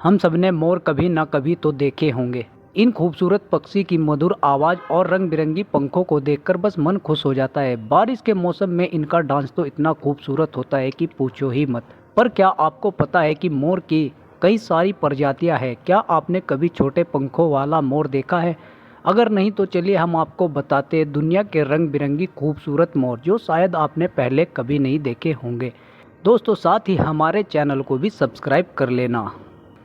हम सबने मोर कभी न कभी तो देखे होंगे। इन खूबसूरत पक्षी की मधुर आवाज़ और रंग बिरंगी पंखों को देखकर बस मन खुश हो जाता है। बारिश के मौसम में इनका डांस तो इतना खूबसूरत होता है कि पूछो ही मत। पर क्या आपको पता है कि मोर की कई सारी प्रजातियां हैं? क्या आपने कभी छोटे पंखों वाला मोर देखा है? अगर नहीं तो चलिए हम आपको बताते हैं दुनिया के रंग बिरंगी खूबसूरत मोर जो शायद आपने पहले कभी नहीं देखे होंगे। दोस्तों, साथ ही हमारे चैनल को भी सब्सक्राइब कर लेना।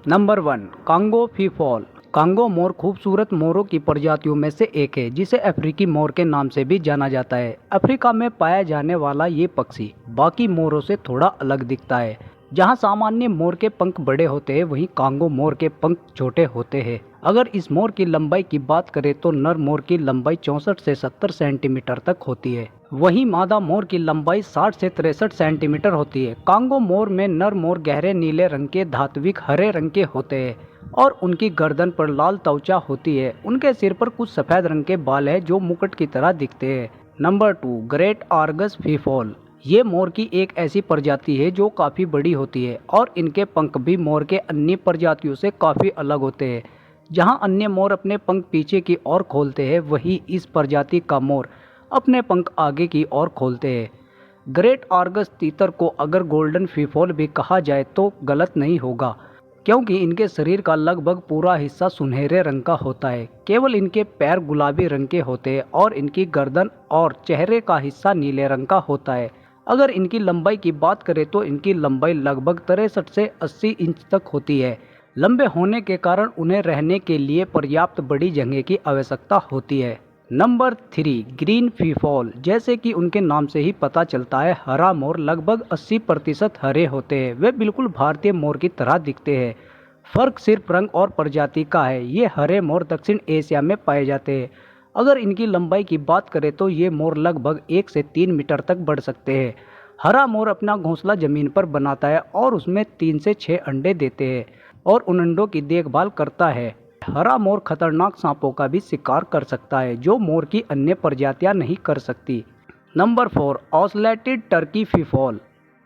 Number 1, Congo peafowl. कांगो मोर खूबसूरत मोरों की प्रजातियों में से एक है जिसे अफ्रीकी मोर के नाम से भी जाना जाता है। अफ्रीका में पाया जाने वाला ये पक्षी बाकी मोरों से थोड़ा अलग दिखता है। जहां सामान्य मोर के पंख बड़े होते हैं वहीं कांगो मोर के पंख छोटे होते हैं। अगर इस मोर की लंबाई की बात करें तो नर मोर की लंबाई 64 से 70 सेंटीमीटर तक होती है, वहीं मादा मोर की लंबाई 60 से 63 सेंटीमीटर होती है। कांगो मोर में नर मोर गहरे नीले रंग के धात्विक हरे रंग के होते हैं और उनकी गर्दन पर लाल त्वचा होती है। उनके सिर पर कुछ सफेद रंग के बाल है जो मुकुट की तरह दिखते हैं। Number 2, great argus peafowl. ये मोर की एक ऐसी प्रजाति है जो काफ़ी बड़ी होती है और इनके पंख भी मोर के अन्य प्रजातियों से काफ़ी अलग होते हैं। जहां अन्य मोर अपने पंख पीछे की ओर खोलते हैं वहीं इस प्रजाति का मोर अपने पंख आगे की ओर खोलते हैं। ग्रेट आर्गस तीतर को अगर गोल्डन फीफॉल भी कहा जाए तो गलत नहीं होगा, क्योंकि इनके शरीर का लगभग पूरा हिस्सा सुनहरे रंग का होता है। केवल इनके पैर गुलाबी रंग के होते हैं और इनकी गर्दन और चेहरे का हिस्सा नीले रंग का होता है। अगर इनकी लंबाई की बात करें तो इनकी लंबाई लगभग 63 से 80 इंच तक होती है। लंबे होने के कारण उन्हें रहने के लिए पर्याप्त बड़ी जगह की आवश्यकता होती है। Number 3, green peafowl. जैसे कि उनके नाम से ही पता चलता है, हरा मोर लगभग 80% हरे होते हैं। वे बिल्कुल भारतीय मोर की तरह दिखते हैं। फर्क सिर्फ रंग और प्रजाति का है। ये हरे मोर दक्षिण एशिया में पाए जाते हैं। अगर इनकी लंबाई की बात करें तो ये मोर लगभग 1 से 3 मीटर तक बढ़ सकते हैं। हरा मोर अपना घोंसला जमीन पर बनाता है और उसमें 3 से 6 अंडे देते हैं और उन अंडों की देखभाल करता है। हरा मोर खतरनाक सांपों का भी शिकार कर सकता है जो मोर की अन्य प्रजातियां नहीं कर सकती। Number 4, ocellated turkey peafowl.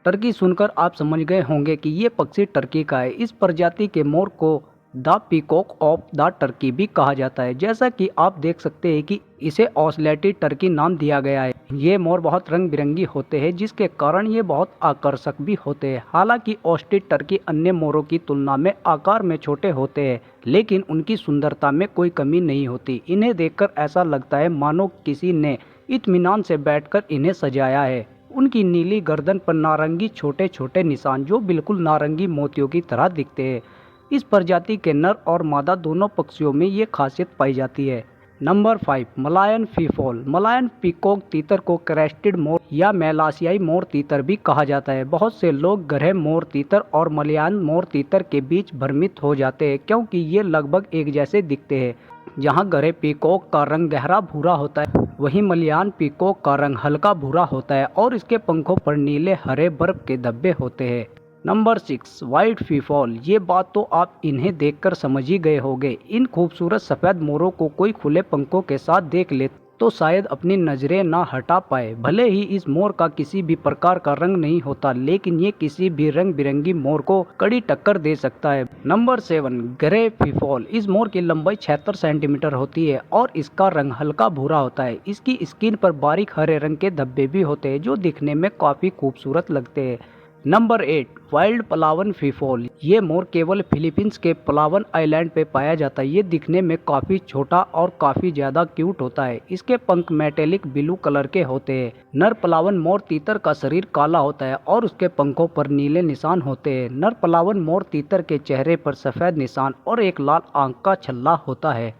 Turkey सुनकर आप समझ गए होंगे कि ये पक्षी टर्की का है। इस प्रजाति के मोर को the peacock of the Turkey भी कहा जाता है। जैसा कि आप देख सकते हैं कि इसे ऑस्लेटेड टर्की नाम दिया गया है। ये मोर बहुत रंग बिरंगी होते हैं जिसके कारण ये बहुत आकर्षक भी होते हैं। हालांकि ऑस्ट्रिच टर्की अन्य मोरों की तुलना में आकार में छोटे होते हैं, लेकिन उनकी सुंदरता में कोई कमी नहीं होती। इन्हें देखकर ऐसा लगता है मानो किसी ने इत्मीनान से बैठकर इन्हें सजाया है। उनकी नीली गर्दन पर नारंगी छोटे छोटे निशान जो बिल्कुल नारंगी मोतियों की तरह दिखते हैं। इस प्रजाति के नर और मादा दोनों पक्षियों में ये खासियत पाई जाती है। Number 5, Malayan peafowl. Malayan peacock तीतर को क्रेस्टेड मोर या मेलाशियाई मोर तीतर भी कहा जाता है। बहुत से लोग गरह मोर तीतर और मलयान मोर तीतर के बीच भ्रमित हो जाते हैं क्योंकि ये लगभग एक जैसे दिखते हैं। जहां गरह पीकॉक का रंग गहरा भूरा होता है वहीं मलयान पीकॉक का रंग हल्का भूरा होता है और इसके पंखों पर नीले हरे बर्फ के धब्बे होते हैं। Number 6, white peafowl. ये बात तो आप इन्हें देखकर समझ ही गए होंगे। इन खूबसूरत सफ़ेद मोरों को कोई खुले पंखों के साथ देख ले तो शायद अपनी नज़रें ना हटा पाए। भले ही इस मोर का किसी भी प्रकार का रंग नहीं होता, लेकिन ये किसी भी रंग बिरंगी मोर को कड़ी टक्कर दे सकता है। Number 7, grey peafowl. इस मोर की लंबाई 76 सेंटीमीटर होती है और इसका रंग हल्का भूरा होता है। इसकी स्किन पर बारीक हरे रंग के धब्बे भी होते हैं जो दिखने में काफ़ी खूबसूरत लगते हैं। Number 8, wild Palawan peafowl. ये मोर केवल फिलीपींस के पलावन आइलैंड पे पाया जाता है। ये दिखने में काफ़ी छोटा और काफ़ी ज़्यादा क्यूट होता है। इसके पंख मेटेलिक ब्लू कलर के होते हैं। नर पलावन मोर तीतर का शरीर काला होता है और उसके पंखों पर नीले निशान होते हैं। नर पलावन मोर तीतर के चेहरे पर सफ़ेद निशान और एक लाल आंख का छल्ला होता है।